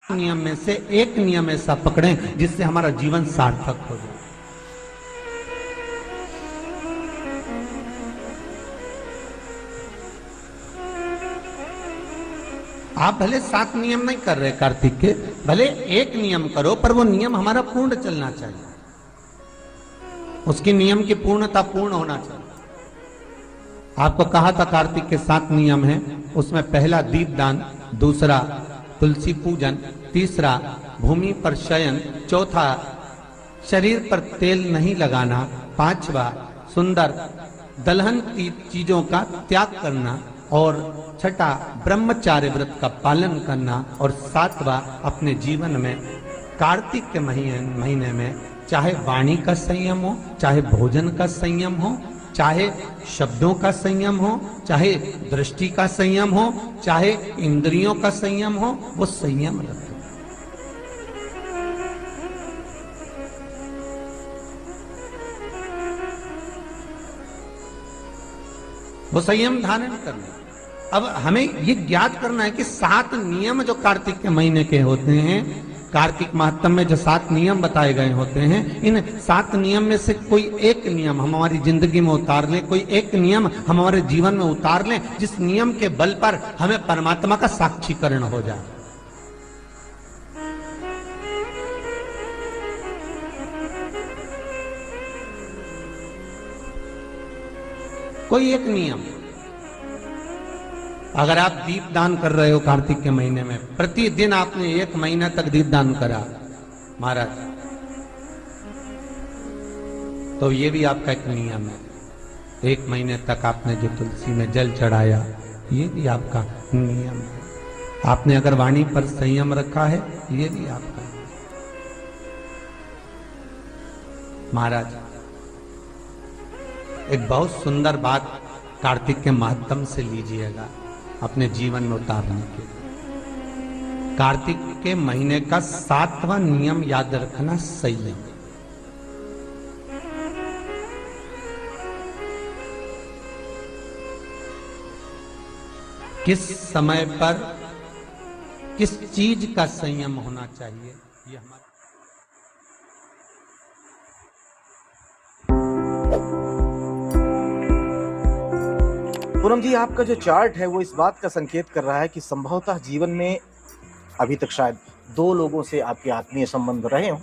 नियम में से एक नियम ऐसा पकड़ें जिससे हमारा जीवन सार्थक हो जाए। आप भले 7 नियम नहीं कर रहे कार्तिक के, भले एक नियम करो, पर वो नियम हमारा पूर्ण चलना चाहिए, उसकी नियम की पूर्णता पूर्ण होना चाहिए। आपको कहा था कार्तिक के 7 नियम हैं, उसमें पहला दीपदान, दूसरा तुलसी पूजन, तीसरा भूमि पर शयन, चौथा शरीर पर तेल नहीं लगाना, पांचवा सुंदर दलहन की चीजों का त्याग करना, और छठा ब्रह्मचार्य व्रत का पालन करना, और सातवां अपने जीवन में कार्तिक के महीने में चाहे वाणी का संयम हो, चाहे भोजन का संयम हो, चाहे शब्दों का संयम हो, चाहे दृष्टि का संयम हो, चाहे इंद्रियों का संयम हो, वो संयम रखें। वो संयम धारण करना। अब हमें ये ज्ञात करना है कि 7 नियम जो कार्तिक के महीने के होते हैं, कार्तिक माहत्म्य में जो 7 नियम बताए गए होते हैं, इन 7 नियम में से कोई एक नियम हम हमारी जिंदगी में उतार लें, कोई एक नियम हम हमारे जीवन में उतार लें, जिस नियम के बल पर हमें परमात्मा का साक्षीकरण हो जाए। कोई एक नियम। अगर आप दीप दान कर रहे हो कार्तिक के महीने में, प्रतिदिन आपने 1 महीना तक दीप दान करा महाराज, तो ये भी आपका एक नियम है। 1 महीने तक आपने जो तुलसी में जल चढ़ाया, ये भी आपका नियम है। आपने अगर वाणी पर संयम रखा है, ये भी आपका है। महाराज एक बहुत सुंदर बात कार्तिक के माध्यम से लीजिएगा अपने जीवन में उतारने के। कार्तिक के महीने का 7वां नियम याद रखना, संयम। किस समय पर किस चीज का संयम होना चाहिए, ये हमारा। पूनम जी, आपका जो चार्ट है वो इस बात का संकेत कर रहा है कि संभवतः जीवन में अभी तक शायद 2 लोगों से आपके आत्मीय संबंध रहे हों,